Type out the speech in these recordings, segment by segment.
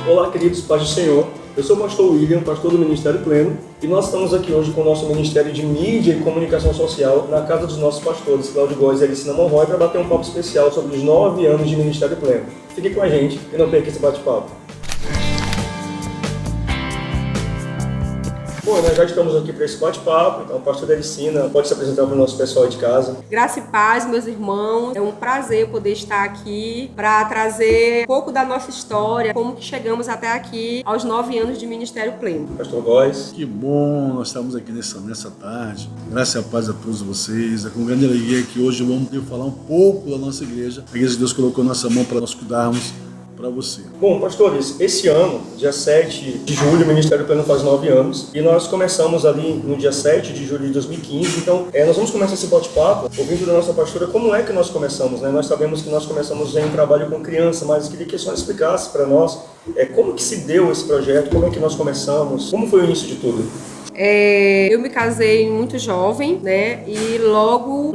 Olá, queridos, paz do Senhor. Eu sou o pastor William, pastor do Ministério Pleno, e nós estamos aqui hoje com o nosso Ministério de Mídia e Comunicação Social na casa dos nossos pastores, Cláudio Góes e Alicina Monroy, para bater um papo especial sobre os 9 anos de Ministério Pleno. Fique com a gente e não perca esse bate-papo. Bom, nós já estamos aqui para esse bate-papo, então o pastor Alicina pode se apresentar para o nosso pessoal de casa. Graça e paz, meus irmãos. É um prazer poder estar aqui para trazer um pouco da nossa história, como que chegamos até aqui aos 9 anos de Ministério Pleno. Pastor Góes. Que bom, nós estamos aqui nessa tarde. Graça e a paz a todos vocês. É com grande alegria que hoje vamos poder falar um pouco da nossa igreja. A igreja de Deus colocou nossa mão para nós cuidarmos para você. Bom, pastores, esse ano, dia 7 de julho, o Ministério Pleno faz 9 anos e nós começamos ali no dia 7 de julho de 2015. Então, nós vamos começar esse bate-papo ouvindo da nossa pastora como é que nós começamos, né? Nós sabemos que nós começamos em trabalho com criança, mas eu queria que a senhora explicasse para nós como que se deu esse projeto, como é que nós começamos, como foi o início de tudo. Eu me casei muito jovem, né? E logo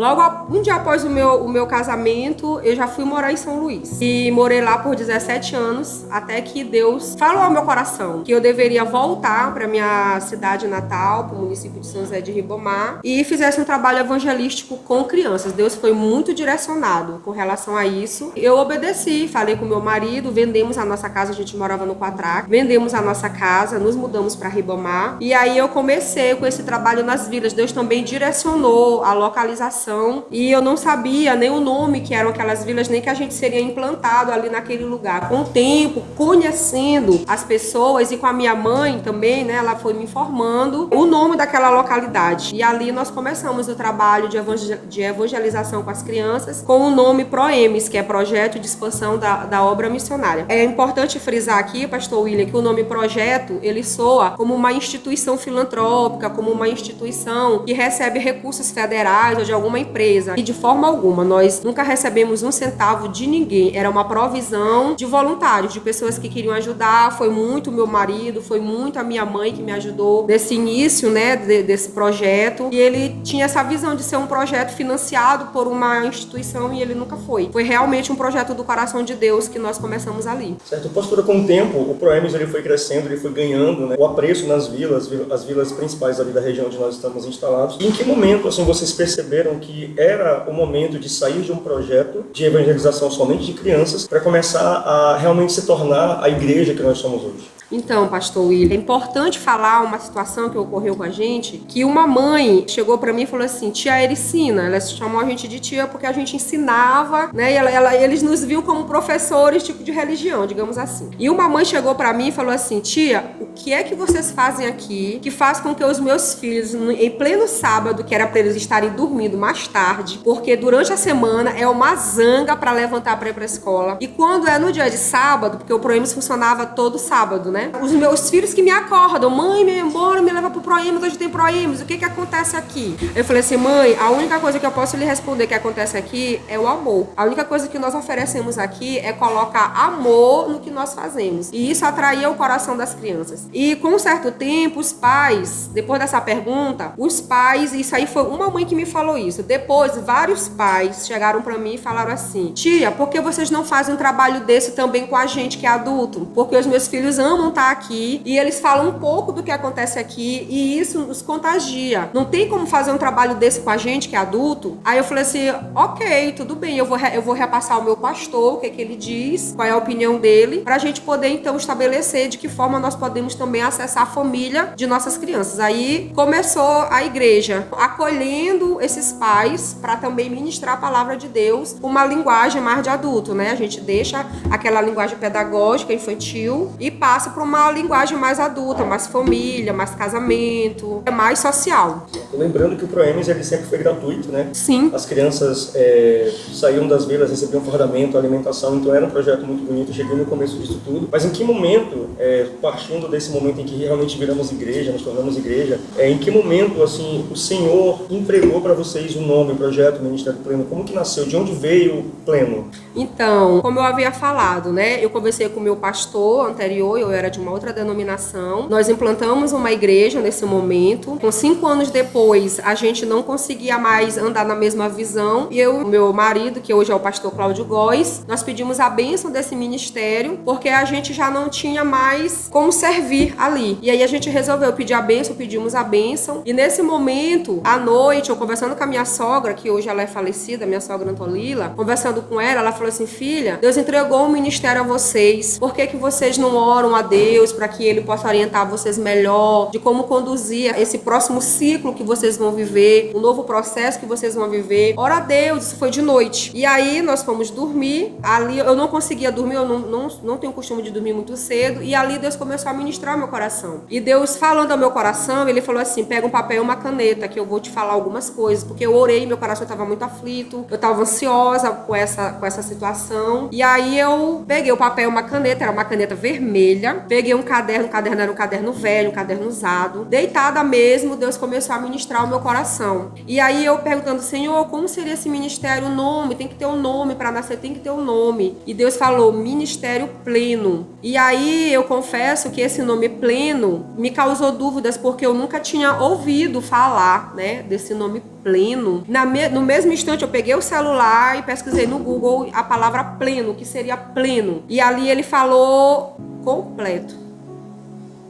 um dia após o meu casamento, eu já fui morar em São Luís. E morei lá por 17 anos, até que Deus falou ao meu coração que eu deveria voltar para minha cidade natal, para o município de São José de Ribamar, e fizesse um trabalho evangelístico com crianças. Deus foi muito direcionado com relação a isso. Eu obedeci, falei com meu marido, vendemos a nossa casa, a gente morava no Quatraque, vendemos a nossa casa, nos mudamos para Ribamar, e aí eu comecei com esse trabalho nas vilas. Deus também direcionou a localização e eu não sabia nem o nome que eram aquelas vilas, nem que a gente seria implantado ali naquele lugar. Com o tempo, conhecendo as pessoas e com a minha mãe também, né, ela foi me informando o nome daquela localidade. E ali nós começamos o trabalho de evangelização com as crianças com o nome PROEMES, que é Projeto de Expansão da Obra Missionária. É importante frisar aqui, pastor William, que o nome projeto, ele soa como uma instituição filantrópica, como uma instituição que recebe recursos federais ou de alguma empresa. E de forma alguma, nós nunca recebemos um centavo de ninguém. Era uma provisão de voluntários, de pessoas que queriam ajudar. Foi muito meu marido, foi muito a minha mãe que me ajudou nesse início, né, desse projeto. E ele tinha essa visão de ser um projeto financiado por uma instituição e ele nunca foi. Foi realmente um projeto do coração de Deus que nós começamos ali. Certo, pastora, com o tempo, o PROEMES ele foi crescendo, ele foi ganhando, né, o apreço nas vilas, as vilas principais ali da região onde nós estamos instalados. E em que momento assim vocês perceberam que era o momento de sair de um projeto de evangelização somente de crianças para começar a realmente se tornar a igreja que nós somos hoje? Então, pastor William, é importante falar uma situação que ocorreu com a gente, que uma mãe chegou pra mim e falou assim: tia Alicina, ela chamou a gente de tia porque a gente ensinava, né, e eles nos viam como professores tipo de religião, digamos assim. E uma mãe chegou pra mim e falou assim: tia, o que é que vocês fazem aqui que faz com que os meus filhos, em pleno sábado, que era pra eles estarem dormindo mais tarde, porque durante a semana é uma zanga pra levantar pra ir pra escola, e quando é no dia de sábado, porque o PROEMES funcionava todo sábado, né? Os meus filhos que me acordam: mãe, me embora, me leva pro PROEMES, hoje tem PROEMES, o que acontece aqui? Eu falei assim: mãe, a única coisa que eu posso lhe responder que acontece aqui é o amor. A única coisa que nós oferecemos aqui é colocar amor no que nós fazemos. E isso atraía o coração das crianças. E com um certo tempo, os pais, depois dessa pergunta, isso aí foi uma mãe que me falou isso. Depois, vários pais chegaram pra mim e falaram assim: tia, por que vocês não fazem um trabalho desse também com a gente que é adulto? Porque os meus filhos amam estar aqui e eles falam um pouco do que acontece aqui e isso nos contagia. Não tem como fazer um trabalho desse com a gente que é adulto? Aí eu falei assim: ok, tudo bem, eu vou repassar ao meu pastor o que ele diz, qual é a opinião dele, pra gente poder então estabelecer de que forma nós podemos também acessar a família de nossas crianças. Aí começou a igreja acolhendo esses pais para também ministrar a palavra de Deus, uma linguagem mais de adulto, né? A gente deixa aquela linguagem pedagógica infantil e passa para uma linguagem mais adulta, mais família, mais casamento, mais social. Lembrando que o PROEMES ele sempre foi gratuito, né? Sim. As crianças saíam das vilas, recebiam fardamento, alimentação, então era um projeto muito bonito. Eu cheguei no começo disso tudo. Mas em que momento, partindo desse momento em que realmente viramos igreja, nos tornamos igreja, em que momento assim o Senhor entregou para vocês o nome, Projeto Ministério Pleno? Como que nasceu? De onde veio o Pleno? Então, como eu havia falado, né? Eu conversei com o meu pastor anterior, eu era era de uma outra denominação. Nós implantamos uma igreja nesse momento. Com 5 anos depois, a gente não conseguia mais andar na mesma visão. E eu, meu marido, que hoje é o pastor Cláudio Góes, nós pedimos a bênção desse ministério, porque a gente já não tinha mais como servir ali. E aí a gente resolveu pedir a bênção, pedimos a bênção. E nesse momento, à noite, eu conversando com a minha sogra, que hoje ela é falecida, minha sogra Antolila, conversando com ela falou assim: filha, Deus entregou um ministério a vocês, por que vocês não oram a Deus para que Ele possa orientar vocês melhor, de como conduzir esse próximo ciclo que vocês vão viver, um novo processo que vocês vão viver? Ora a Deus. Isso foi de noite. E aí nós fomos dormir, ali eu não conseguia dormir, eu não tenho o costume de dormir muito cedo, e ali Deus começou a ministrar o meu coração. E Deus falando ao meu coração, Ele falou assim: pega um papel e uma caneta, que eu vou te falar algumas coisas, porque eu orei, meu coração estava muito aflito, eu estava ansiosa com essa situação. E aí eu peguei o papel e uma caneta, era uma caneta vermelha, peguei um caderno, o caderno era um caderno velho, um caderno usado, deitada mesmo, Deus começou a ministrar o meu coração. E aí eu perguntando: Senhor, como seria esse ministério? O nome, tem que ter um nome para nascer, tem que ter um nome. E Deus falou: Ministério Pleno. E aí eu confesso que esse nome Pleno me causou dúvidas, porque eu nunca tinha ouvido falar, né, desse nome pleno. No mesmo instante eu peguei o celular e pesquisei no Google a palavra pleno, o que seria pleno. E ali ele falou completo.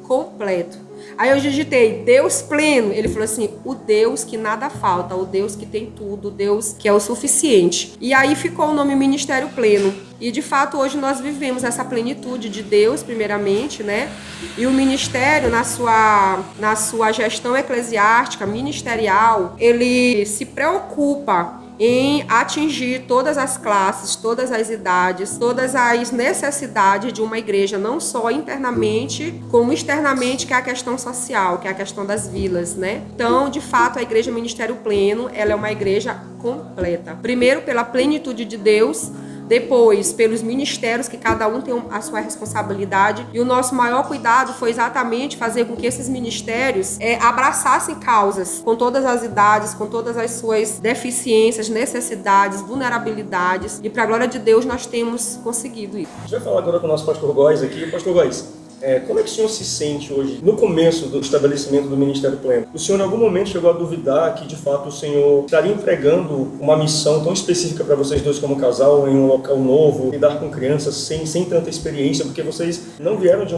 Completo. Aí eu digitei Deus pleno. Ele falou assim: o Deus que nada falta, o Deus que tem tudo, o Deus que é o suficiente. E aí ficou o nome Ministério Pleno. E de fato hoje nós vivemos essa plenitude de Deus primeiramente, né? E o ministério na sua gestão eclesiástica, ministerial, ele se preocupa em atingir todas as classes, todas as idades, todas as necessidades de uma igreja, não só internamente, como externamente, que é a questão social, que é a questão das vilas, né? Então, de fato, a Igreja Ministério Pleno, ela é uma igreja completa. Primeiro, pela plenitude de Deus, depois pelos ministérios, que cada um tem a sua responsabilidade, e o nosso maior cuidado foi exatamente fazer com que esses ministérios abraçassem causas com todas as idades, com todas as suas deficiências, necessidades, vulnerabilidades, e para a glória de Deus nós temos conseguido isso. A gente vai falar agora com o nosso pastor Góes aqui. Pastor Góes, como é que o senhor se sente hoje, no começo do estabelecimento do Ministério Pleno? O senhor em algum momento chegou a duvidar que de fato o senhor estaria entregando uma missão tão específica para vocês dois como casal, em um local novo, lidar com crianças sem tanta experiência, porque vocês não vieram de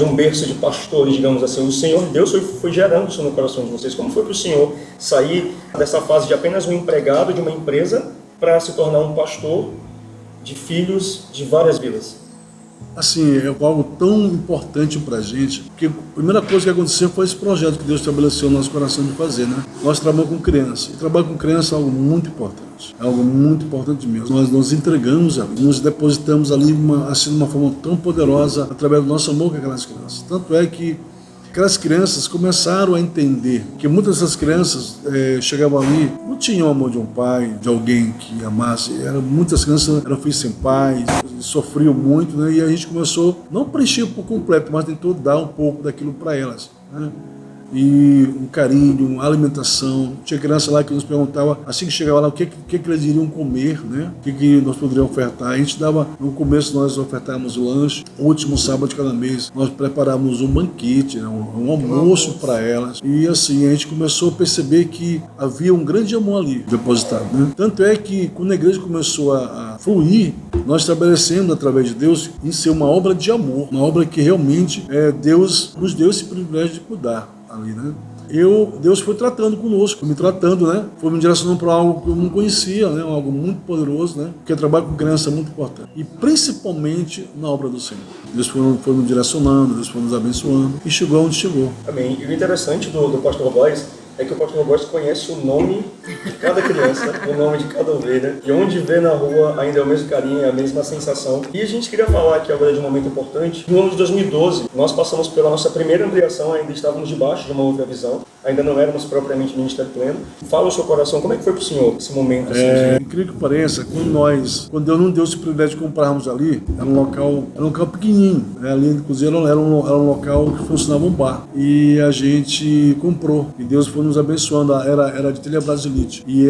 um berço de pastores, digamos assim. O Senhor Deus foi gerando isso no coração de vocês. Como foi para o senhor sair dessa fase de apenas um empregado de uma empresa para se tornar um pastor de filhos de várias vilas? Assim, é algo tão importante pra gente, porque a primeira coisa que aconteceu foi esse projeto que Deus estabeleceu no nosso coração de fazer, né? Nós trabalhamos com criança, e trabalhar com criança é algo muito importante mesmo. Nós nos entregamos, nos depositamos ali assim, de uma forma tão poderosa, através do nosso amor com aquelas crianças. Tanto é que aquelas crianças começaram a entender que muitas dessas crianças chegavam ali, não tinham o amor de um pai, de alguém que amasse. Muitas crianças eram filhos sem pais, sofriam muito, né? E a gente começou, não preencher por completo, mas tentou dar um pouco daquilo para elas, né? E um carinho, uma alimentação. Tinha criança lá que nos perguntava, assim que chegava lá, o que eles iriam comer, né? O que nós poderíamos ofertar. A gente dava, no começo nós ofertávamos o lanche, o último sábado de cada mês nós preparávamos um banquete, né? um almoço para elas. E assim, a gente começou a perceber que havia um grande amor ali depositado, né? Tanto é que quando a igreja começou a fluir, nós estabelecemos através de Deus em ser uma obra de amor, uma obra que realmente Deus nos deu esse privilégio de cuidar ali, né? Deus foi tratando conosco, foi me tratando, né? Foi me direcionando para algo que eu não conhecia, né? Algo muito poderoso, né? Porque trabalho com criança é muito importante. E principalmente na obra do Senhor. Deus foi nos direcionando, Deus foi nos abençoando e chegou onde chegou. Amém. E o interessante do pastor Góes é que o pastor Góes conhece o nome de cada criança, o nome de cada ovelha, e onde vê na rua ainda é o mesmo carinho, é a mesma sensação. E a gente queria falar aqui agora de um momento importante. No ano de 2012, nós passamos pela nossa primeira ampliação, ainda estávamos debaixo de uma outra visão, ainda não éramos propriamente Ministério Pleno. Fala o seu coração, como é que foi para o senhor esse momento? Assim, incrível que pareça, quando Deus não deu esse privilégio de comprarmos ali, era um local pequenininho, né? Ali inclusive era um local que funcionava um bar, e a gente comprou, e Deus foi foi nos abençoando, era de telha brasilite. E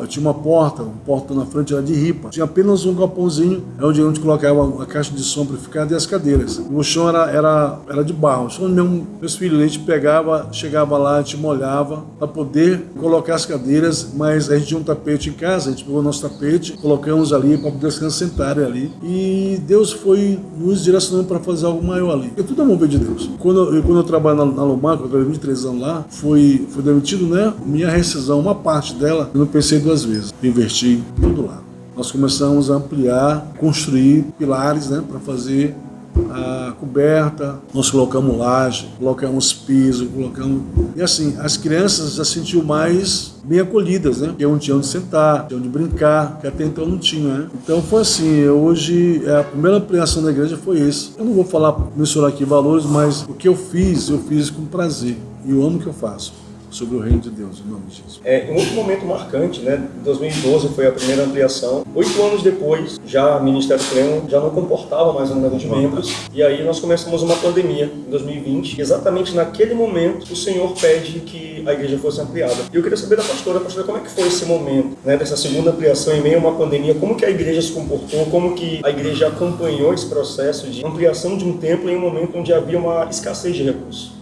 tinha uma porta, um portão na frente era de ripa. Tinha apenas um galpãozinho, onde a gente colocava a caixa de som amplificada e as cadeiras. O chão era de barro. O chão mesmo, meus filhos, a gente pegava, chegava lá, a gente molhava para poder colocar as cadeiras, mas a gente tinha um tapete em casa, a gente pegou o nosso tapete, colocamos ali para poder as crianças sentarem ali. E Deus foi nos direcionando para fazer algo maior ali. É tudo a mover de Deus. Quando eu trabalho na Lomar, eu trabalhei 23 anos lá, fui demitido, né? Minha rescisão, uma parte dela, eu não pensei duas vezes. Investi tudo lá. Nós começamos a ampliar, construir pilares, né, para fazer a coberta, nós colocamos laje, colocamos piso, colocamos... E assim, as crianças já sentiam mais bem acolhidas, né? Porque não tinha onde sentar, tinha onde brincar, que até então não tinha, né? Então foi assim, hoje a primeira ampliação da igreja foi isso. Eu não vou mencionar aqui valores, mas o que eu fiz com prazer. E eu amo o que eu faço. Sobre o reino de Deus, em nome de Jesus. Um outro momento marcante, né? Em 2012 foi a primeira ampliação. 8 anos depois, já o Ministério Pleno já não comportava mais o número de membros. E aí nós começamos uma pandemia em 2020. E exatamente naquele momento, o Senhor pede que a igreja fosse ampliada. E eu queria saber da pastora, como é que foi esse momento, né? Dessa segunda ampliação em meio a uma pandemia? Como que a igreja se comportou? Como que a igreja acompanhou esse processo de ampliação de um templo em um momento onde havia uma escassez de recursos?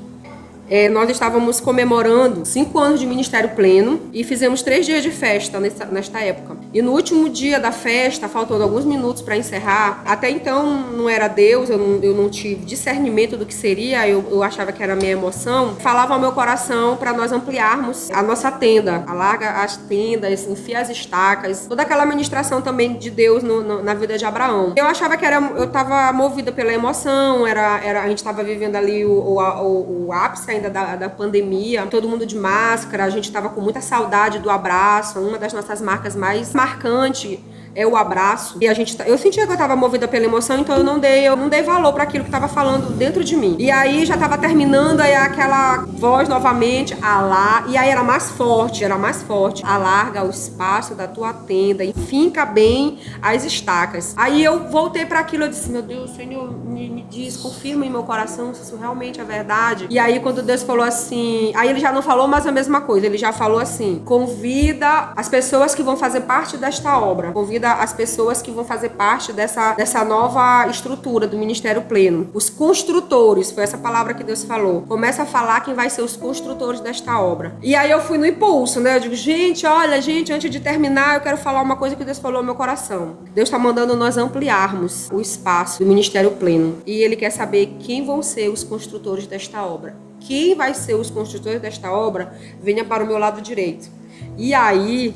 Nós estávamos comemorando 5 anos de Ministério Pleno e fizemos 3 dias de festa nesta época. E no último dia da festa, faltando alguns minutos para encerrar, até então não era Deus, eu não tive discernimento do que seria, eu achava que era a minha emoção. Falava ao meu coração para nós ampliarmos a nossa tenda, alarga as tendas, enfia as estacas, toda aquela ministração também de Deus na vida de Abraão. Eu achava que eu estava movida pela emoção, a gente estava vivendo ali o ápice ainda da pandemia, todo mundo de máscara, a gente estava com muita saudade do abraço, uma das nossas marcas mais marcantes é o abraço. E eu sentia que eu estava movida pela emoção, então eu não dei valor para aquilo que estava falando dentro de mim. E aí já estava terminando, aí aquela voz novamente, Alá, e aí era mais forte, alarga o espaço da tua tenda e finca bem as estacas. Aí eu voltei para aquilo, eu disse, meu Deus, Senhor, me diz, confirma em meu coração se isso realmente é verdade. E aí quando Deus falou assim, aí ele já não falou mais a mesma coisa, ele já falou assim, convida as pessoas que vão fazer parte desta obra, convida as pessoas que vão fazer parte dessa nova estrutura do Ministério Pleno. Os construtores, foi essa palavra que Deus falou. Começa a falar quem vai ser os construtores desta obra. E aí eu fui no impulso, né? Eu digo, gente, antes de terminar, eu quero falar uma coisa que Deus falou no meu coração. Deus está mandando nós ampliarmos o espaço do Ministério Pleno. E Ele quer saber quem vão ser os construtores desta obra. Quem vai ser os construtores desta obra, venha para o meu lado direito. E aí...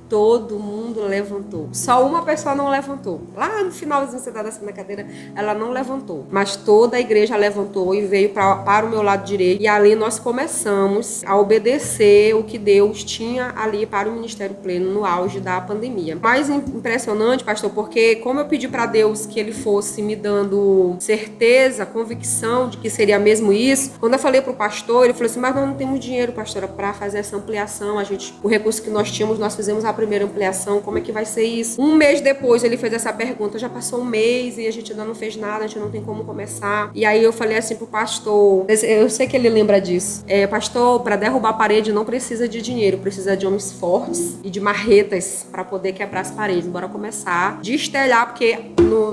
todo mundo levantou. Só uma pessoa não levantou. Lá no finalzinho, sentada assim na cadeira, ela não levantou. Mas toda a igreja levantou e veio para o meu lado direito. E ali nós começamos a obedecer o que Deus tinha ali para o Ministério Pleno no auge da pandemia. Mais impressionante, pastor, porque como eu pedi para Deus que Ele fosse me dando certeza, convicção de que seria mesmo isso, quando eu falei para o pastor, ele falou assim, mas nós não temos dinheiro, pastora, para fazer essa ampliação. O recurso que nós tínhamos, nós fizemos a primeira ampliação, como é que vai ser isso? Um mês depois ele fez essa pergunta, já passou um mês e a gente ainda não fez nada, a gente não tem como começar. E aí eu falei assim pro pastor, eu sei que ele lembra disso, pastor, para derrubar a parede não precisa de dinheiro, precisa de homens fortes e de marretas para poder quebrar as paredes. Bora começar, destelhar, porque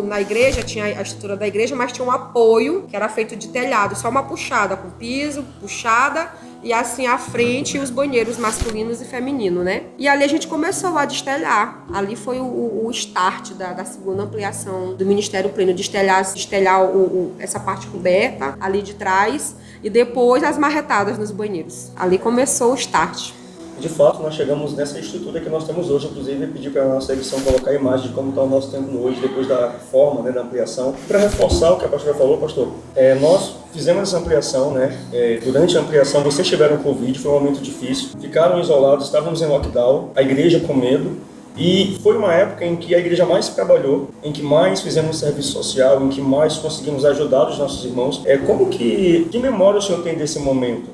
na igreja tinha a estrutura da igreja, mas tinha um apoio que era feito de telhado, só uma puxada, com piso, puxada, e assim à frente os banheiros masculinos e femininos, né? E ali a gente começou a destelhar. Ali foi o start da segunda ampliação do Ministério Pleno, destelhar essa parte coberta ali de trás e depois as marretadas nos banheiros. Ali começou o start. De fato, nós chegamos nessa estrutura que nós temos hoje. Inclusive, pedir para a nossa edição colocar a imagem de como está o nosso templo hoje, depois da reforma, né, da ampliação. Para reforçar o que a pastora falou, pastor, nós fizemos essa ampliação, né? Durante a ampliação, vocês tiveram Covid, foi um momento difícil, ficaram isolados, estávamos em lockdown, a igreja com medo. E foi uma época em que a igreja mais trabalhou, em que mais fizemos serviço social, em que mais conseguimos ajudar os nossos irmãos. Que memória o senhor tem desse momento,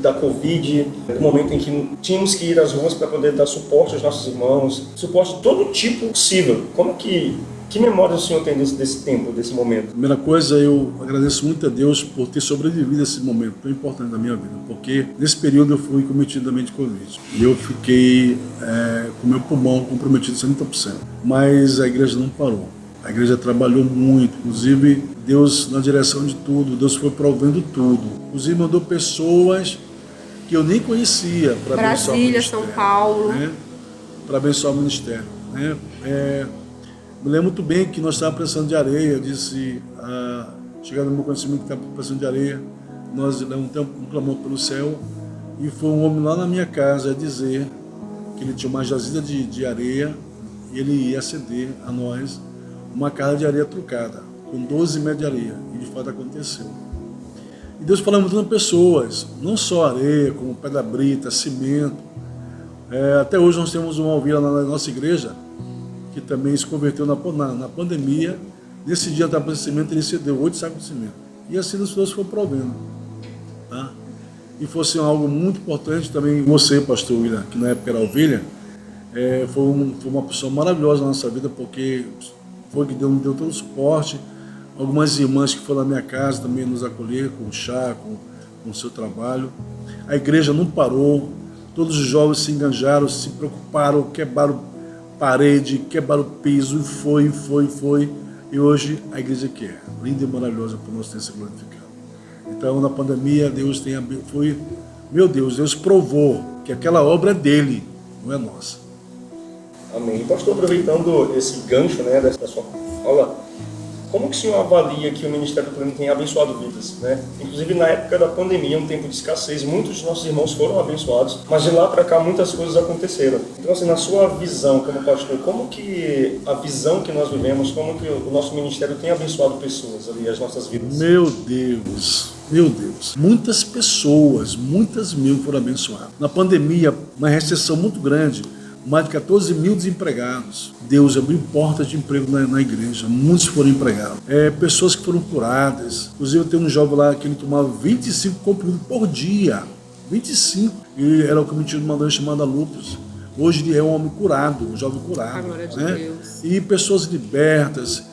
da Covid, do momento em que tínhamos que ir às ruas para poder dar suporte aos nossos irmãos, suporte de todo tipo possível? Como que Que memória o senhor tem desse tempo, desse momento? Primeira coisa, eu agradeço muito a Deus por ter sobrevivido a esse momento tão importante da minha vida, porque nesse período eu fui cometidamente Covid e eu fiquei com meu pulmão comprometido 70%, mas a igreja não parou. A igreja trabalhou muito, inclusive Deus na direção de tudo, Deus foi provendo tudo. Inclusive mandou pessoas que eu nem conhecia para abençoar o Brasília, ministério. São Paulo. Né? Para abençoar o ministério. Né? Me lembro muito bem que nós estávamos precisando de areia. Eu disse, chegando no meu conhecimento que estava precisando de areia, nós levantamos um clamor pelo céu e foi um homem lá na minha casa dizer que ele tinha uma jazida de areia e ele ia ceder a nós uma carga de areia trocada, com 12 metros de areia, e de fato aconteceu. E Deus falou mudando pessoas, não só areia, como pedra brita, cimento. Até hoje nós temos uma ovelha na nossa igreja, que também se converteu na pandemia. Nesse dia da cimento ele cedeu 8 sacos de cimento. E assim as pessoas foram provendo. Tá? E fosse algo muito importante também, você, pastor William, que na época era ovelha, foi uma pessoa maravilhosa na nossa vida, porque foi que me deu todo o suporte. Algumas irmãs que foram na minha casa também nos acolher com o chá, com o seu trabalho. A igreja não parou, todos os jovens se enganjaram, se preocuparam, quebraram parede, quebraram piso, foi. E hoje a igreja que é linda e maravilhosa para nós ter se glorificado. Então na pandemia Deus Deus provou que aquela obra é dele, não é nossa. Amém. Pastor, aproveitando esse gancho, né, dessa sua fala, como que o senhor avalia que o Ministério Pleno tem abençoado vidas, né? Inclusive na época da pandemia, um tempo de escassez, muitos dos nossos irmãos foram abençoados, mas de lá para cá muitas coisas aconteceram. Então, assim, na sua visão como pastor, como que a visão que nós vivemos, como que o nosso ministério tem abençoado pessoas ali, as nossas vidas? Meu Deus, muitas pessoas, muitas mil foram abençoadas. Na pandemia, uma recessão muito grande, mais de 14 mil desempregados. Deus abriu portas de emprego na igreja, muitos foram empregados. Pessoas que foram curadas. Inclusive, eu tenho um jovem lá que ele tomava 25 comprimidos por dia. 25. E era o que me tinha uma doença chamada lúpus. Hoje ele é um homem curado, um jovem curado. Glória de né? Deus. E pessoas libertas,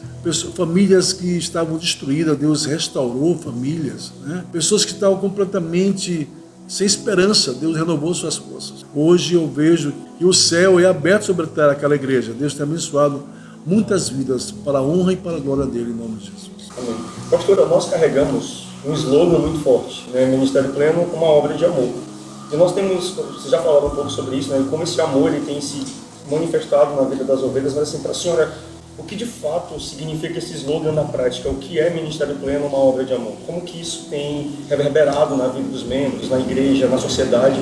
famílias que estavam destruídas, Deus restaurou famílias. Né? Pessoas que estavam completamente sem esperança, Deus renovou suas forças. Hoje eu vejo que o céu é aberto sobre aquela igreja. Deus tem abençoado muitas vidas para a honra e para a glória dele, em nome de Jesus. Amém. Pastora, nós carregamos um slogan muito forte, né? Ministério Pleno, uma obra de amor. E nós temos, você já falava um pouco sobre isso, né? Como esse amor ele tem se manifestado na vida das ovelhas, mas assim, para a senhora, o que de fato significa esse slogan na prática? O que é Ministério Pleno, uma obra de amor? Como que isso tem reverberado na vida dos membros, na igreja, na sociedade?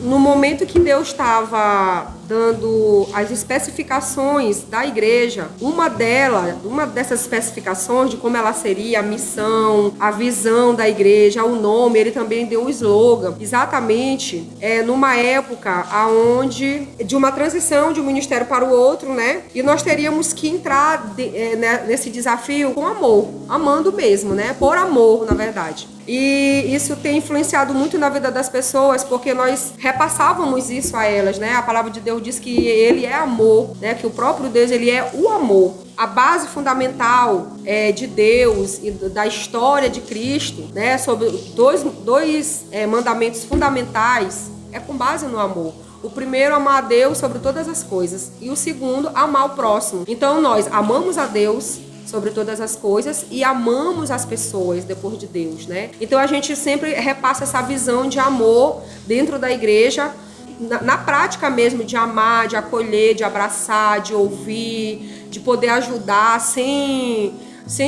No momento que Deus estava dando as especificações da igreja, uma dessas especificações de como ela seria, a missão, a visão da igreja, o nome, ele também deu um slogan, exatamente numa época onde de uma transição de um ministério para o outro, né? E nós teríamos que entrar nesse desafio com amor, amando mesmo, né? Por amor, na verdade. E isso tem influenciado muito na vida das pessoas, porque nós repassávamos isso a elas, né? A palavra de Deus diz que ele é amor, né? Que o próprio Deus, ele é o amor. A base fundamental de Deus e da história de Cristo, né? Sobre dois mandamentos fundamentais, é com base no amor. O primeiro, amar a Deus sobre todas as coisas. E o segundo, amar o próximo. Então, nós amamos a Deus sobre todas as coisas e amamos as pessoas depois de Deus, né? Então a gente sempre repassa essa visão de amor dentro da igreja, na prática mesmo, de amar, de acolher, de abraçar, de ouvir, de poder ajudar sem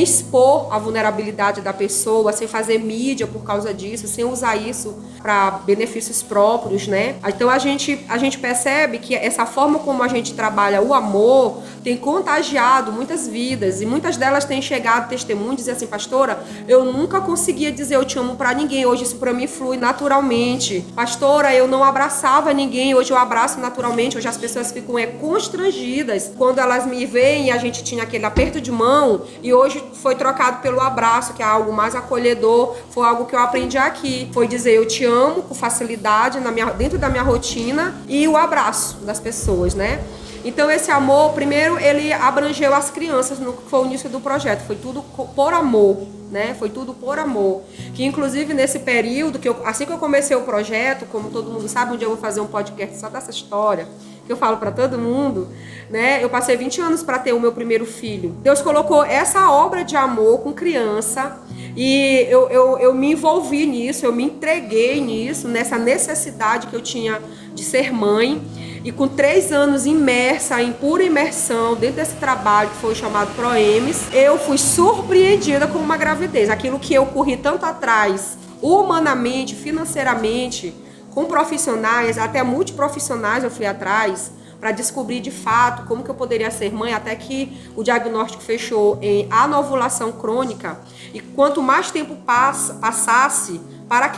expor a vulnerabilidade da pessoa, sem fazer mídia por causa disso, sem usar isso para benefícios próprios, né? Então a gente percebe que essa forma como a gente trabalha o amor tem contagiado muitas vidas, e muitas delas têm chegado testemunhos e dizer assim: pastora, eu nunca conseguia dizer eu te amo para ninguém, hoje isso para mim flui naturalmente. Pastora, eu não abraçava ninguém, hoje eu abraço naturalmente. Hoje as pessoas ficam constrangidas quando elas me veem, e a gente tinha aquele aperto de mão, e hoje foi trocado pelo abraço, que é algo mais acolhedor. Foi algo que eu aprendi aqui, foi dizer eu te amo com facilidade dentro da minha rotina, e o abraço das pessoas, né? Então esse amor, primeiro, ele abrangeu as crianças, no que foi o início do projeto, foi tudo por amor, né? Foi tudo por amor. Que inclusive nesse período, assim que eu comecei o projeto, como todo mundo sabe, um dia eu vou fazer um podcast só dessa história, que eu falo para todo mundo, né? Eu passei 20 anos para ter o meu primeiro filho. Deus colocou essa obra de amor com criança e eu me envolvi nisso, eu me entreguei nisso, nessa necessidade que eu tinha de ser mãe. E com 3 anos imersa, em pura imersão, dentro desse trabalho que foi chamado ProEMS, eu fui surpreendida com uma gravidez. Aquilo que eu corri tanto atrás, humanamente, financeiramente, com profissionais, até multiprofissionais eu fui atrás, para descobrir de fato como que eu poderia ser mãe, até que o diagnóstico fechou em anovulação crônica. E quanto mais tempo passasse, para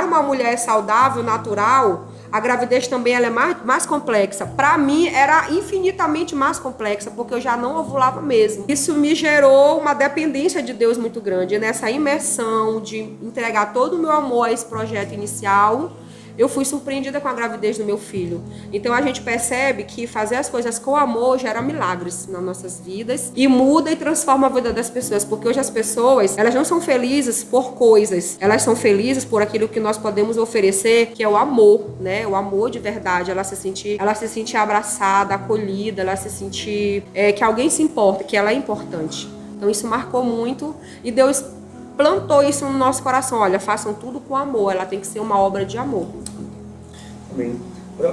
uma mulher saudável, natural, a gravidez também ela é mais complexa. Para mim, era infinitamente mais complexa, porque eu já não ovulava mesmo. Isso me gerou uma dependência de Deus muito grande. E nessa imersão de entregar todo o meu amor a esse projeto inicial, eu fui surpreendida com a gravidez do meu filho. Então a gente percebe que fazer as coisas com amor gera milagres nas nossas vidas e muda e transforma a vida das pessoas, porque hoje as pessoas, elas não são felizes por coisas, elas são felizes por aquilo que nós podemos oferecer, que é o amor, né? O amor de verdade, ela se sentir abraçada, acolhida, ela se sentir que alguém se importa, que ela é importante. Então isso marcou muito e Deus plantou isso no nosso coração. Olha, façam tudo com amor, ela tem que ser uma obra de amor. Amém.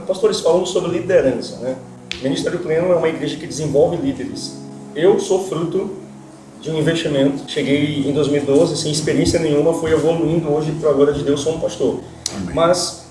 Pastores, falando sobre liderança, né? O Ministério Pleno é uma igreja que desenvolve líderes. Eu sou fruto de um investimento. Cheguei em 2012 sem experiência nenhuma, fui evoluindo. Hoje, para a glória de Deus, sou um pastor. Amém. Mas,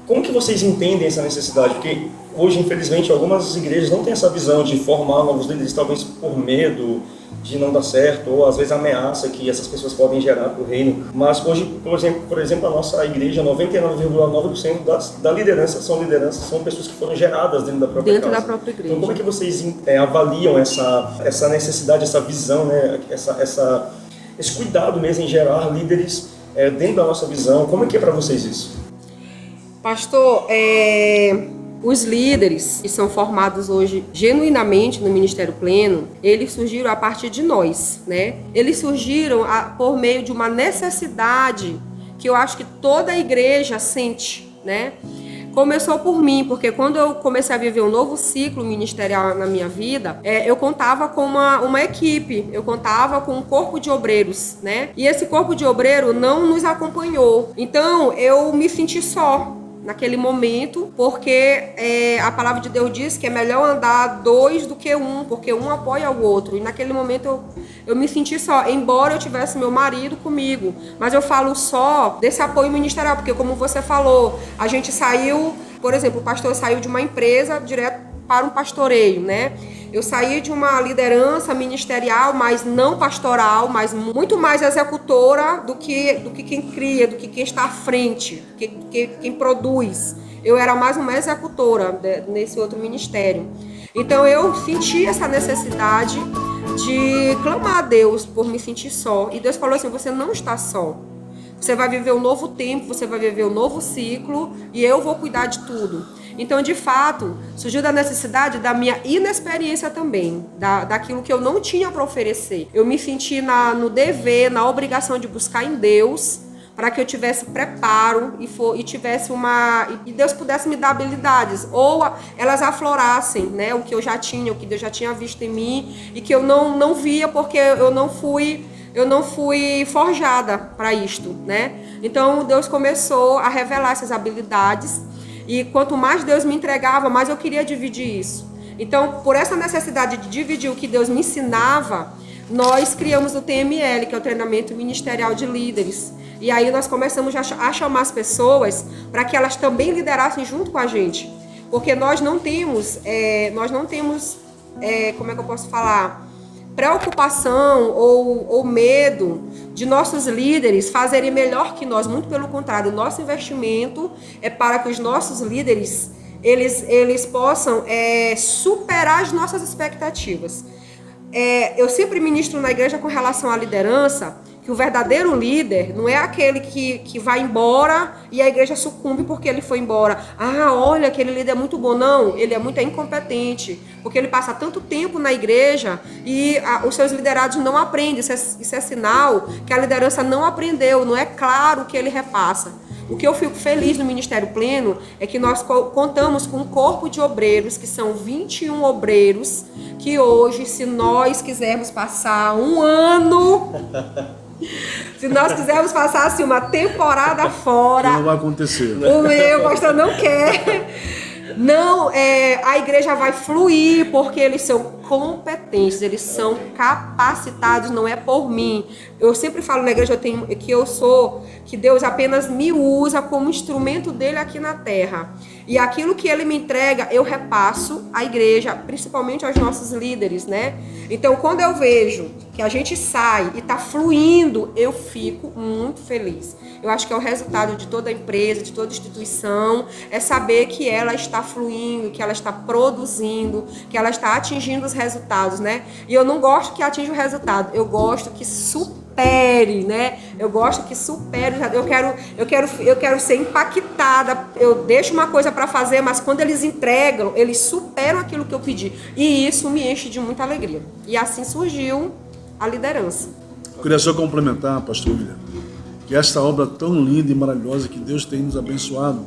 como que vocês entendem essa necessidade? Porque hoje, infelizmente, algumas igrejas não têm essa visão de formar novos líderes, talvez por medo de não dar certo, ou às vezes ameaça que essas pessoas podem gerar para o reino. Mas hoje, por exemplo, a nossa igreja, 99,9% da liderança são pessoas que foram geradas dentro da própria casa. Da própria igreja. Então como é que vocês avaliam essa necessidade, essa visão, né? Esse cuidado mesmo em gerar líderes dentro da nossa visão? Como é que é para vocês isso? Pastor, os líderes que são formados hoje genuinamente no Ministério Pleno, eles surgiram a partir de nós, né? Eles surgiram por meio de uma necessidade que eu acho que toda a igreja sente, né? Começou por mim, porque quando eu comecei a viver um novo ciclo ministerial na minha vida, eu contava com uma equipe, eu contava com um corpo de obreiros, né? E esse corpo de obreiro não nos acompanhou. Então, eu me senti só naquele momento, porque a palavra de Deus diz que é melhor andar 2 do que 1, porque um apoia o outro. E naquele momento eu me senti só, embora eu tivesse meu marido comigo. Mas eu falo só desse apoio ministerial, porque como você falou, a gente saiu, por exemplo, o pastor saiu de uma empresa direto para um pastoreio, né? Eu saí de uma liderança ministerial, mas não pastoral, mas muito mais executora do que quem cria, do que quem está à frente, quem produz. Eu era mais uma executora nesse outro ministério. Então eu senti essa necessidade de clamar a Deus por me sentir só. E Deus falou assim, você não está só. Você vai viver um novo tempo, você vai viver um novo ciclo e eu vou cuidar de tudo. Então, de fato, surgiu da necessidade da minha inexperiência também, daquilo que eu não tinha para oferecer. Eu me senti no dever, na obrigação de buscar em Deus, para que eu tivesse preparo e Deus pudesse me dar habilidades, ou elas aflorassem, né, o que eu já tinha, o que Deus já tinha visto em mim, e que eu não via porque eu não fui forjada para isto, né? Então, Deus começou a revelar essas habilidades. E quanto mais Deus me entregava, mais eu queria dividir isso. Então, por essa necessidade de dividir o que Deus me ensinava, nós criamos o TML, que é o Treinamento Ministerial de Líderes. E aí nós começamos a chamar as pessoas para que elas também liderassem junto com a gente. Porque nós não temos, como é que eu posso falar? Preocupação ou medo de nossos líderes fazerem melhor que nós. Muito pelo contrário, o nosso investimento é para que os nossos líderes eles possam superar as nossas expectativas. Eu sempre ministro na igreja com relação à liderança, que o verdadeiro líder não é aquele que vai embora e a igreja sucumbe porque ele foi embora. Ah, olha, aquele líder é muito bom. Não, ele é muito incompetente, porque ele passa tanto tempo na igreja e os seus liderados não aprendem. Isso é sinal que a liderança não aprendeu, não é claro o que ele repassa. O que eu fico feliz no Ministério Pleno é que nós contamos com um corpo de obreiros, que são 21 obreiros, que hoje, se nós quisermos passar um ano, se nós quisermos passar assim, uma temporada fora, não vai acontecer. O meu pastor não quer. Não, a igreja vai fluir porque eles são competentes, eles são capacitados, não é por mim. Eu sempre falo na igreja que Deus apenas me usa como instrumento dele aqui na terra. E aquilo que ele me entrega, eu repasso à igreja, principalmente aos nossos líderes, né? Então, quando eu vejo que a gente sai e está fluindo, eu fico muito feliz. Eu acho que é o resultado de toda empresa, de toda instituição, é saber que ela está fluindo, que ela está produzindo, que ela está atingindo os resultados, né? E eu não gosto que atinja o resultado, eu gosto que supere, né? Eu gosto que supere. Eu quero ser impactada. Eu deixo uma coisa para fazer, mas quando eles entregam, eles superam aquilo que eu pedi. E isso me enche de muita alegria. E assim surgiu a liderança. Eu queria só complementar, pastor William, que esta obra tão linda e maravilhosa que Deus tem nos abençoado,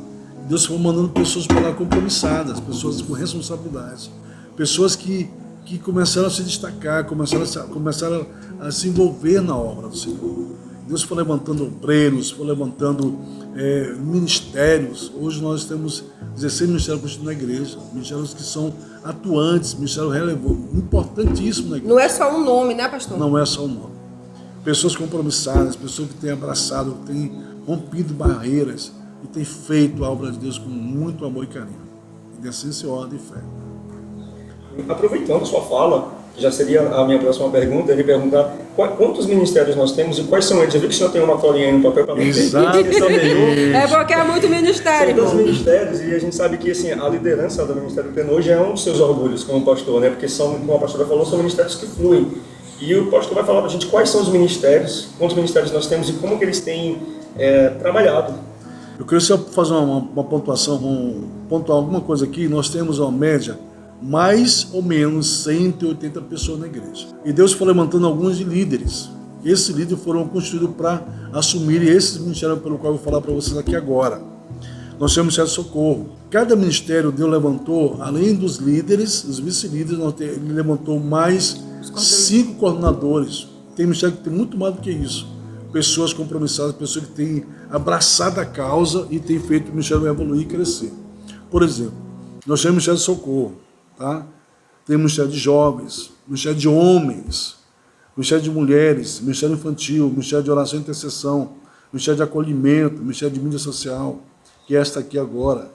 Deus foi mandando pessoas para lá compromissadas, pessoas com responsabilidades, pessoas que começaram a se destacar, começaram a se envolver na obra do Senhor. Deus foi levantando obreiros, foi levantando ministérios. Hoje nós temos 16 ministérios constituídos na igreja, ministérios que são atuantes, ministérios relevantes, importantíssimos na igreja. Não é só um nome, né, pastor? Não é só um nome. Pessoas compromissadas, pessoas que têm abraçado, que têm rompido barreiras e têm feito a obra de Deus com muito amor e carinho, em decência, ordem e fé. Aproveitando sua fala, que já seria a minha próxima pergunta, eu ia perguntar quantos ministérios nós temos e quais são eles. Eu vi que o senhor tem uma colinha aí no papel para não ter questão nenhuma. É porque é muito ministério, São 2 ministérios e a gente sabe que assim, a liderança do Ministério Pleno hoje é um dos seus orgulhos como pastor, né? Porque são, como a pastora falou, são ministérios que fluem. E o pastor vai falar para a gente quais são os ministérios, quantos ministérios nós temos e como que eles têm trabalhado. Eu queria só fazer uma pontuação, pontuar alguma coisa aqui. Nós temos uma média, mais ou menos 180 pessoas na igreja. E Deus foi levantando alguns de líderes. Esses líderes foram constituídos para assumir esses ministérios pelo qual eu vou falar para vocês aqui agora. Nós temos o Ministério de Socorro. Cada ministério Deus levantou, além dos líderes, os vice-líderes, ele levantou mais 5 coordenadores. Tem ministério que tem muito mais do que isso. Pessoas compromissadas, pessoas que têm abraçado a causa e têm feito o ministério evoluir e crescer. Por exemplo, nós temos o Ministério de Socorro, tá? Tem o Ministério de Jovens, o Ministério de Homens, o Ministério de Mulheres, o Ministério Infantil, o Ministério de Oração e Intercessão, o Ministério de Acolhimento, o Ministério de Mídia Social, que é esta aqui agora,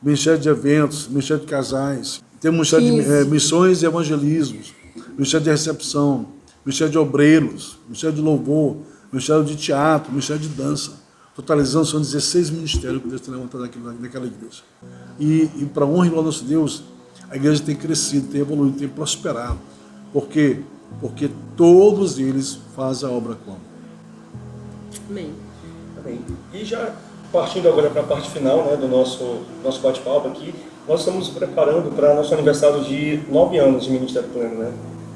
o Ministério de Eventos, o Ministério de Casais, tem o Ministério de Missões e Evangelismos, o Ministério de Recepção, o Ministério de Obreiros, o Ministério de Louvor, o Ministério de Teatro, o Ministério de Dança. Totalizando, são 16 ministérios que Deus tem levantado naquela igreja. E para a honra e glória do nosso Deus, a igreja tem crescido, tem evoluído, tem prosperado. Por quê? Porque todos eles fazem a obra como? Amém. Amém. E já partindo agora para a parte final, né, do nosso bate-papo aqui, nós estamos preparando para nosso aniversário de 9 anos de Ministério Pleno, né?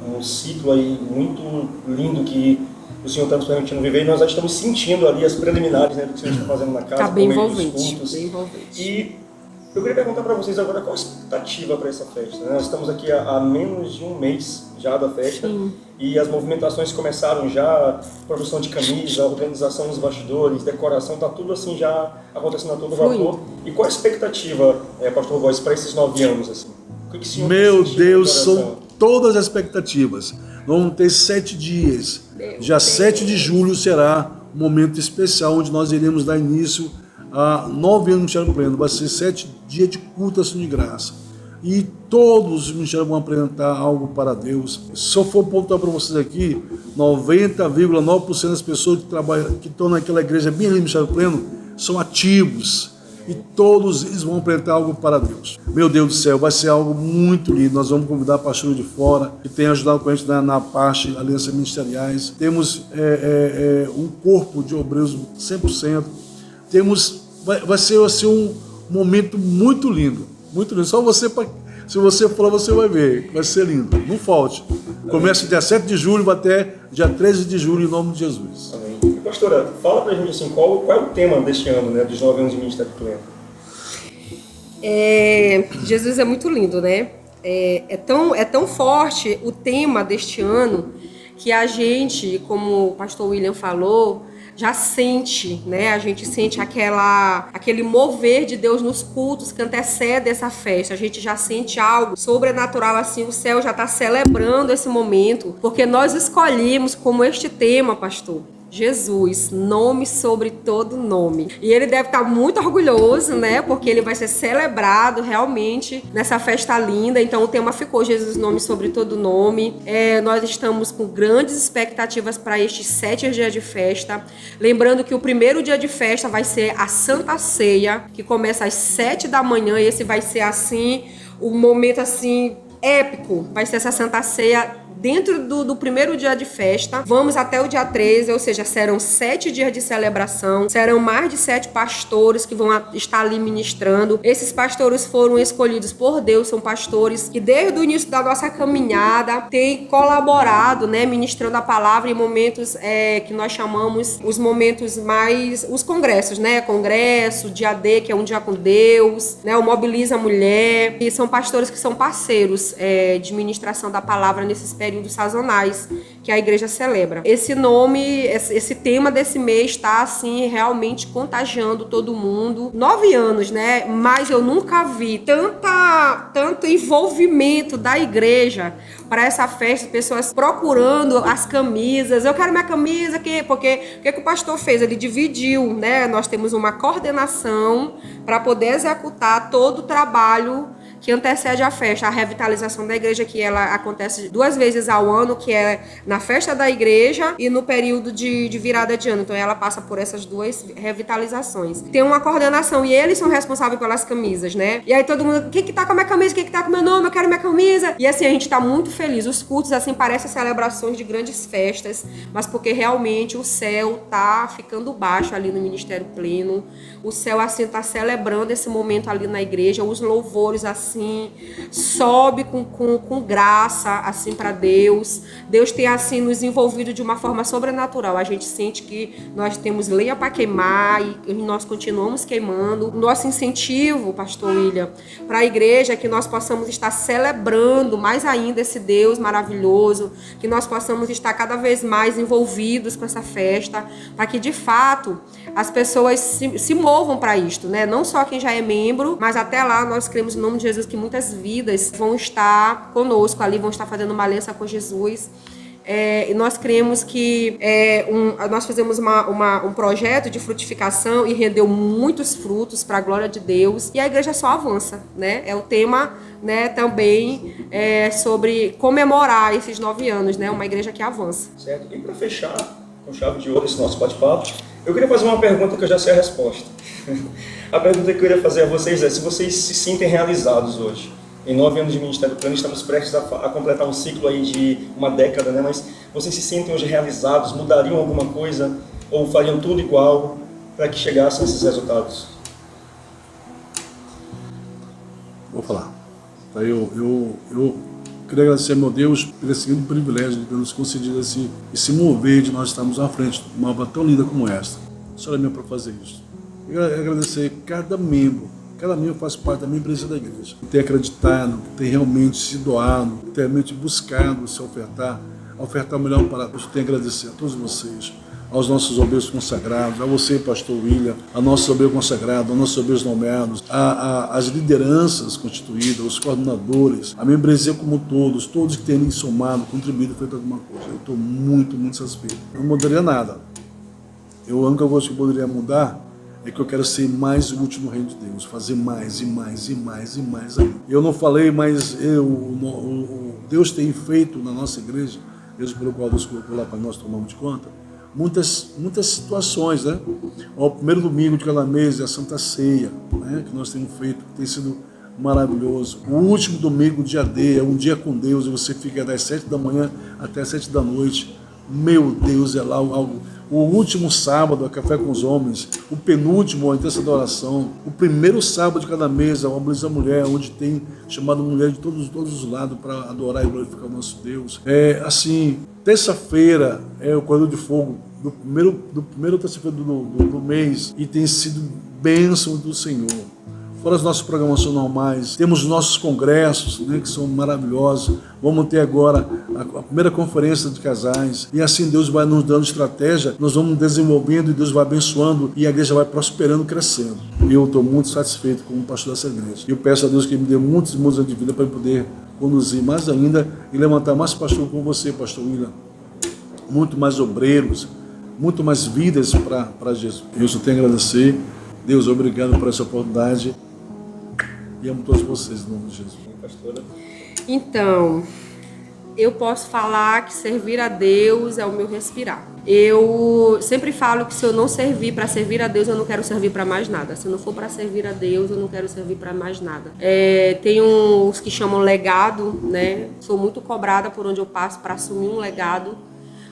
Um ciclo aí muito lindo que o Senhor está nos permitindo viver e nós já estamos sentindo ali as preliminares, né, do que o Senhor está fazendo na casa. Está bem por meio dos envolvente, cultos. bem envolvente. E eu queria perguntar para vocês agora qual a expectativa para essa festa, né? Nós estamos aqui há menos de um mês já da festa. Sim. E as movimentações começaram já, produção de camisa, organização nos bastidores, decoração, está tudo assim já acontecendo a todo vapor. E qual a expectativa, Pastor Góes, para esses 9 anos? Assim? O que o senhor Meu Deus, são todas as expectativas. Vamos ter 7 dias. Dia 7 de julho será um momento especial onde nós iremos dar início a 9 anos do Ministério Pleno. Vai ser 7 dias de culto ação de graça. E todos os ministérios vão apresentar algo para Deus. Se eu for pontuar para vocês aqui, 90,9% das pessoas que trabalham, que estão naquela igreja bem ali no Ministério Pleno, são ativos. e todos eles vão apresentar algo para Deus. Meu Deus do céu, vai ser algo muito lindo. Nós vamos convidar a pastora de fora, que tem ajudado com a gente na parte alianças ministeriais. Temos um corpo de obreiros 100%. Vai ser um momento muito lindo, muito lindo. Só você, se você for, você vai ver, vai ser lindo. Não falte. Começa dia 7 de julho até dia 13 de julho, em nome de Jesus. Amém. E, pastora, fala pra gente assim, qual é o tema deste ano, né, dos 9 anos de Ministério Pleno? Jesus é muito lindo, né? É tão forte o tema deste ano que a gente, como o pastor William falou, já sente, né? A gente sente aquele mover de Deus nos cultos que antecede essa festa. A gente já sente algo sobrenatural, assim, o céu já está celebrando esse momento, porque nós escolhemos como este tema, pastor, Jesus, nome sobre todo nome. E ele deve estar muito orgulhoso, né? Porque ele vai ser celebrado realmente nessa festa linda. Então o tema ficou Jesus, nome sobre todo nome. Nós estamos com grandes expectativas para estes 7 dias de festa. Lembrando que o primeiro dia de festa vai ser a Santa Ceia, que começa às 7 da manhã. Esse vai ser assim, um momento assim épico. Vai ser essa Santa Ceia dentro do primeiro dia de festa. Vamos até o dia 13, ou seja, serão 7 dias de celebração. Serão mais de 7 pastores que vão estar ali ministrando. Esses pastores foram escolhidos por Deus, são pastores que desde o início da nossa caminhada têm colaborado, né, ministrando a palavra em momentos que nós chamamos os momentos mais, os congressos, né, congresso, dia D, que é um dia com Deus, né, o Mobiliza a Mulher, e são pastores que são parceiros de ministração da palavra nesses períodos sazonais que a igreja celebra. Esse nome, esse tema desse mês está assim realmente contagiando todo mundo. 9 anos, né? Mas eu nunca vi tanto envolvimento da igreja para essa festa, pessoas procurando as camisas. Eu quero minha camisa aqui, porque o que o pastor fez? Ele dividiu, né? Nós temos uma coordenação para poder executar todo o trabalho que antecede a festa, a revitalização da igreja, que ela acontece 2 vezes ao ano, que é na festa da igreja e no período de virada de ano. Então ela passa por essas 2 revitalizações. Tem uma coordenação e eles são responsáveis pelas camisas, né? E aí todo mundo, o que tá com a minha camisa? O que tá com o meu nome? Eu quero minha camisa. E assim, a gente tá muito feliz. Os cultos, assim, parecem celebrações de grandes festas, mas porque realmente o céu tá ficando baixo ali no Ministério Pleno. O céu, assim, tá celebrando esse momento ali na igreja. Os louvores, assim, sobe com graça, assim, para Deus. Deus tem, assim, nos envolvido de uma forma sobrenatural. A gente sente que nós temos lenha para queimar e nós continuamos queimando. Nosso incentivo, pastor William, para a igreja é que nós possamos estar celebrando mais ainda esse Deus maravilhoso, que nós possamos estar cada vez mais envolvidos com essa festa, para que, de fato, as pessoas se movam para isto, né? Não só quem já é membro, mas até lá nós cremos no nome de Jesus que muitas vidas vão estar conosco ali, vão estar fazendo uma aliança com Jesus. E nós cremos que nós fizemos um projeto de frutificação e rendeu muitos frutos para a glória de Deus, e a igreja só avança, né? É o tema, né, também sobre comemorar esses 9 anos, né? Uma igreja que avança. Certo. E para fechar com chave de ouro esse nosso bate-papo, eu queria fazer uma pergunta que eu já sei a resposta. A pergunta que eu queria fazer a vocês é se vocês se sentem realizados hoje. Em 9 anos de Ministério Pleno, estamos prestes a completar um ciclo aí de uma década, né? Mas vocês se sentem hoje realizados? Mudariam alguma coisa? Ou fariam tudo igual para que chegassem esses resultados? Vou falar. Eu queria agradecer a meu Deus por esse grande privilégio de ter nos concedido esse mover de nós estarmos à frente de uma obra tão linda como esta. Só é meu para fazer isso. Eu agradecer cada membro faz parte da membresia da igreja, que tem acreditado, que tem realmente se doado, que tem realmente buscado se ofertar o melhor para Deus. Eu tenho a agradecer a todos vocês, aos nossos obreiros consagrados, a você, pastor William, a nossos obreiros consagrados, aos nossos obreiros nomeados, as lideranças constituídas, os coordenadores, a membresia como todos que têm somado, contribuído, feito alguma coisa. Eu estou muito, muito satisfeito. Eu não mudaria nada. A única coisa que eu poderia mudar é que eu quero ser mais útil no reino de Deus, fazer mais e mais e mais e mais ainda. Eu não falei, mas Deus tem feito na nossa igreja, Deus pelo qual Deus colocou lá para nós tomarmos de conta, muitas situações, né? O primeiro domingo de cada mês é a Santa Ceia, né? Que nós temos feito, que tem sido maravilhoso. O último domingo, dia D, é um dia com Deus, e você fica das 7 da manhã até as 7 da noite. Meu Deus, é lá algo. O último sábado, a Café com os Homens. O penúltimo, a Intensa Adoração. O primeiro sábado de cada mês, a Obras da Mulher, onde tem chamado mulher de todos os lados para adorar e glorificar o nosso Deus. Terça-feira é o Corredor de Fogo, do primeiro terça-feira do mês, e tem sido bênção do Senhor. Fora as nossas programações normais, temos nossos congressos, né, que são maravilhosos. Vamos ter agora a primeira conferência de casais, e assim Deus vai nos dando estratégia, nós vamos desenvolvendo e Deus vai abençoando e a igreja vai prosperando, crescendo. E eu estou muito satisfeito como pastor dessa igreja. E eu peço a Deus que me dê muitos anos de vida para eu poder conduzir mais ainda e levantar mais pastor como você, pastor William. Muito mais obreiros, muito mais vidas para Jesus. Eu só tenho a agradecer. Deus, obrigado por essa oportunidade. E amo todos vocês, em nome de Jesus. Pastora. Então, eu posso falar que servir a Deus é o meu respirar. Eu sempre falo que se eu não servir para servir a Deus, eu não quero servir para mais nada. Se não for para servir a Deus, eu não quero servir para mais nada. Tem uns que chamam legado, né? Sou muito cobrada por onde eu passo para assumir um legado.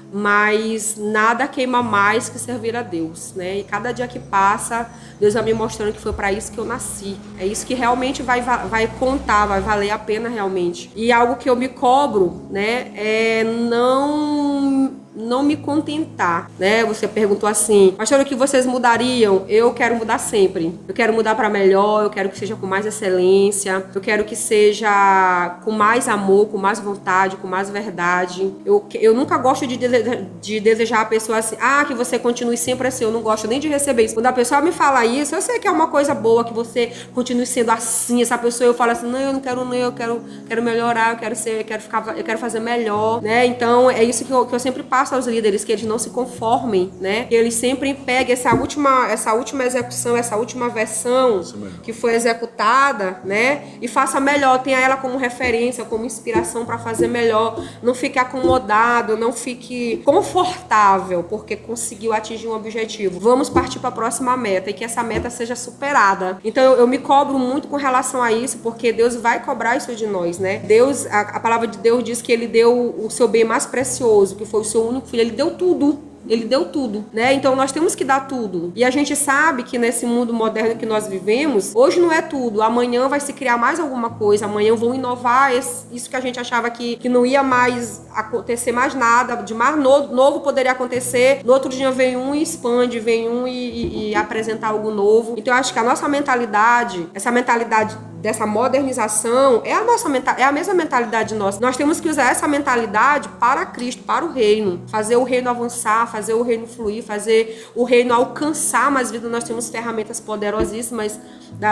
Mas nada queima mais que servir a Deus, né? E cada dia que passa, Deus vai me mostrando que foi para isso que eu nasci. É isso que realmente vai contar, vai valer a pena realmente. E algo que eu me cobro, né, é não me contentar, né? Você perguntou assim, pastor, o que vocês mudariam? Eu quero mudar sempre. Eu quero mudar para melhor, eu quero que seja com mais excelência, eu quero que seja com mais amor, com mais vontade, com mais verdade. Eu nunca gosto de desejar a pessoa assim, que você continue sempre assim. Eu não gosto nem de receber isso. Quando a pessoa me fala isso, eu sei que é uma coisa boa, que você continue sendo assim. Essa pessoa, eu falo assim, não, eu não quero, eu quero melhorar, eu quero fazer melhor, né? Então, é isso que eu sempre passo aos líderes, que eles não se conformem, né? Que eles sempre peguem essa última execução, essa última versão que foi executada, né? E faça melhor, tenha ela como referência, como inspiração para fazer melhor. Não fique acomodado, não fique confortável porque conseguiu atingir um objetivo. Vamos partir para a próxima meta e que essa meta seja superada. Então eu me cobro muito com relação a isso, porque Deus vai cobrar isso de nós, né? Deus, a palavra de Deus diz que Ele deu o seu bem mais precioso, que foi o seu único filho. Ele deu tudo. Ele deu tudo, né? Então nós temos que dar tudo. E a gente sabe que nesse mundo moderno que nós vivemos, hoje não é tudo. Amanhã vai se criar mais alguma coisa. Amanhã vão inovar isso que a gente achava que não ia mais acontecer mais nada. De mais novo poderia acontecer. No outro dia vem um e expande, vem um e apresenta algo novo. Então eu acho que a nossa mentalidade, essa mentalidade dessa modernização, é a mesma mentalidade nossa. Nós temos que usar essa mentalidade para Cristo, para o reino. Fazer o reino avançar, fazer o reino fluir, fazer o reino alcançar mais vida. Nós temos ferramentas poderosíssimas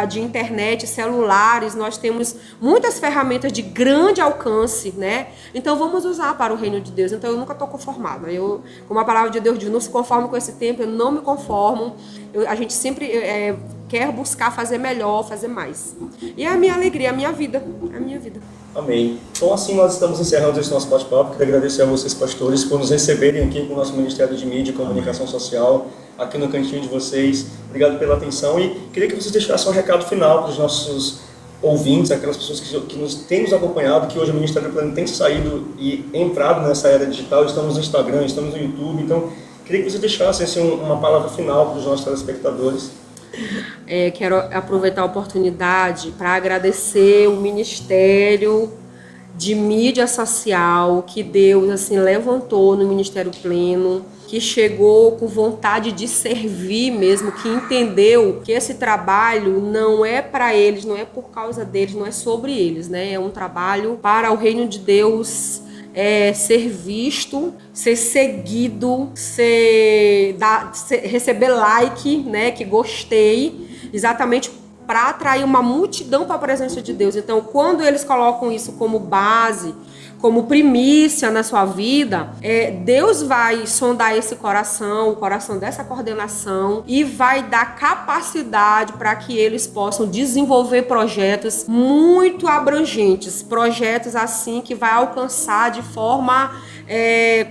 de internet, celulares, nós temos muitas ferramentas de grande alcance, né? Então vamos usar para o reino de Deus. Então eu nunca estou conformada. Como a palavra de Deus diz, não se conformo com esse tempo, eu não me conformo. A gente sempre quer buscar fazer melhor, fazer mais. E é a minha alegria, a minha vida. É a minha vida. Amém. Então assim nós estamos encerrando esse nosso bate-papo. Quero agradecer a vocês, pastores, por nos receberem aqui com o nosso Ministério de Mídia e Comunicação Social, aqui no cantinho de vocês. Obrigado pela atenção e queria que vocês deixassem um recado final para os nossos ouvintes, aquelas pessoas que nos têm nos acompanhado, que hoje o Ministério do Plano tem saído e entrado nessa era digital. Estamos no Instagram, estamos no YouTube. Então, queria que vocês deixassem assim, uma palavra final para os nossos telespectadores. Quero aproveitar a oportunidade para agradecer o Ministério de Mídia Social que Deus assim levantou no Ministério Pleno, que chegou com vontade de servir mesmo, que entendeu que esse trabalho não é para eles, não é por causa deles, não é sobre eles, né? É um trabalho para o reino de Deus ser visto, ser seguido, receber like, né? Que gostei, exatamente para atrair uma multidão para a presença de Deus. Então, quando eles colocam isso como base, como primícia na sua vida, Deus vai sondar esse coração, o coração dessa coordenação, e vai dar capacidade para que eles possam desenvolver projetos muito abrangentes, projetos assim que vai alcançar de forma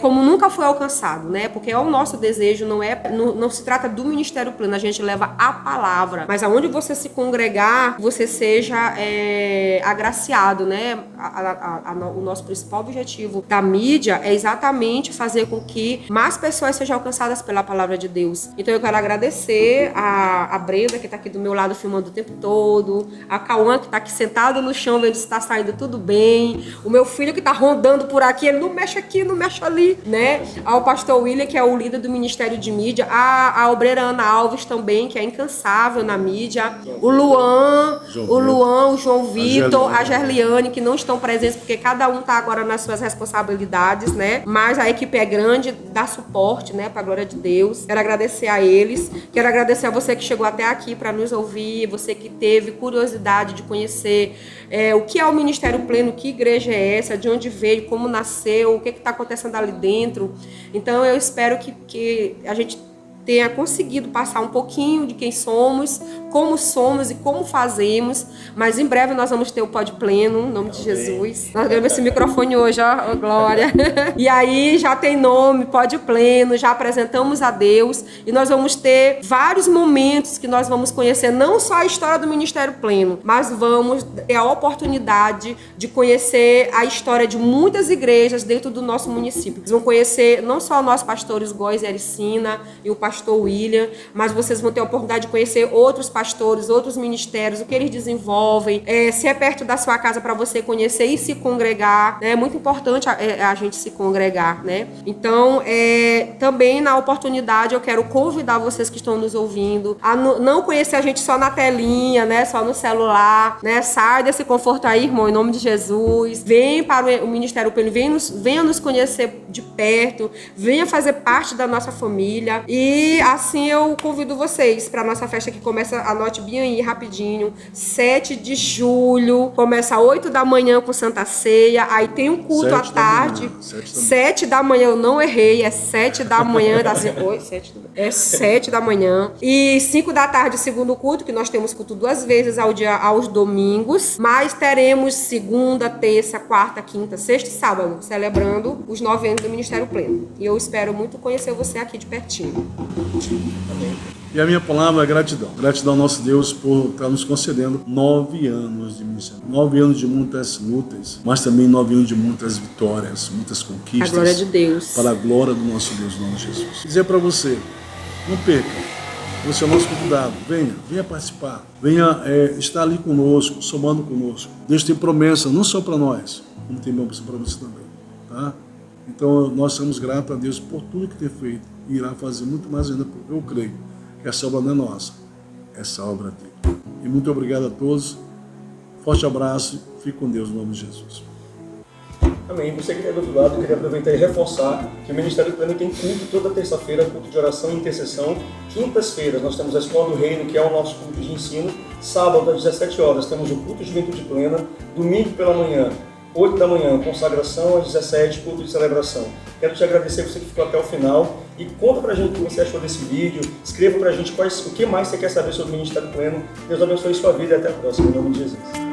como nunca foi alcançado, né? Porque é o nosso desejo, não se trata do Ministério Pleno, a gente leva a palavra, mas aonde você se congregar, você seja agraciado, né? O nosso principal objetivo da mídia é exatamente fazer com que mais pessoas sejam alcançadas pela palavra de Deus. Então eu quero agradecer a Brenda, que está aqui do meu lado filmando o tempo todo, a Cauã, que está aqui sentado no chão vendo se está saindo tudo bem, o meu filho que está rondando por aqui, ele não mexe aqui, não mexe ali, né? Ao pastor William, que é o líder do Ministério de Mídia, a obreira Ana Alves também, que é incansável na mídia, o Luan, o João Vitor, a Gerliane, que não estão presentes porque cada um está agora nas suas responsabilidades, né? Mas a equipe é grande, dá suporte, né? Para a glória de Deus. Quero agradecer a eles, quero agradecer a você que chegou até aqui para nos ouvir, você que teve curiosidade de conhecer o que é o Ministério Pleno, que igreja é essa, de onde veio, como nasceu, o que está acontecendo ali dentro. Então eu espero que a gente tenha conseguido passar um pouquinho de quem somos e como fazemos, mas em breve nós vamos ter o Pod Pleno, em nome de Jesus. Nós ganhamos esse microfone hoje, ó, glória. E aí já tem nome, Pod Pleno, já apresentamos a Deus e nós vamos ter vários momentos que nós vamos conhecer não só a história do Ministério Pleno, mas vamos ter a oportunidade de conhecer a história de muitas igrejas dentro do nosso município. Vocês vão conhecer não só nossos pastores Góis e Ericina e o pastor William, mas vocês vão ter a oportunidade de conhecer outros pastores, outros ministérios, o que eles desenvolvem, se é perto da sua casa para você conhecer e se congregar, né? É muito importante a gente se congregar, né? Então, também na oportunidade eu quero convidar vocês que estão nos ouvindo a não conhecer a gente só na telinha, né? Só no celular, né? Sai desse conforto aí, irmão, em nome de Jesus. Vem para o Ministério Pleno, venha nos conhecer de perto, venha fazer parte da nossa família. E assim eu convido vocês para a nossa festa que começa, anote bem aí rapidinho, 7 de julho, começa às 8 da manhã com Santa Ceia, aí tem um culto à tarde, 7 da manhã, eu não errei, é 7 da manhã, é 7 da manhã, e 5 da tarde o segundo culto, que nós temos culto 2 vezes aos domingos, mas teremos segunda, terça, quarta, quinta, sexta e sábado, celebrando os 9 anos do Ministério Pleno. E eu espero muito conhecer você aqui de pertinho. Amém. E a minha palavra é gratidão. Gratidão ao nosso Deus por estar nos concedendo 9 anos de missão. 9 anos de muitas lutas, mas também 9 anos de muitas vitórias, muitas conquistas. A glória de Deus. Para a glória do nosso Deus, no nome de Jesus. Dizer para você, não perca. Você é o nosso convidado. Venha participar. Venha estar ali conosco, somando conosco. Deus tem promessa, não só para nós, como tem promessa para você também. Tá? Então, nós somos gratos a Deus por tudo que tem feito. E irá fazer muito mais ainda, porque eu creio que essa obra não é nossa, essa obra é dele. E muito obrigado a todos. Forte abraço. Fique com Deus, no nome de Jesus. Amém. Você que está do outro lado, eu queria aproveitar e reforçar que o Ministério Pleno tem culto toda terça-feira, culto de oração e intercessão. Quintas-feiras nós temos a Escola do Reino, que é o nosso culto de ensino. Sábado, às 17 horas, temos o culto de juventude plena. Domingo pela manhã, 8 da manhã, consagração, às 17, culto de celebração. Quero te agradecer você que ficou até o final e conta pra gente o que você achou desse vídeo, escreva pra gente o que mais você quer saber sobre o Ministério Pleno. Deus abençoe sua vida e até a próxima, em nome de Jesus.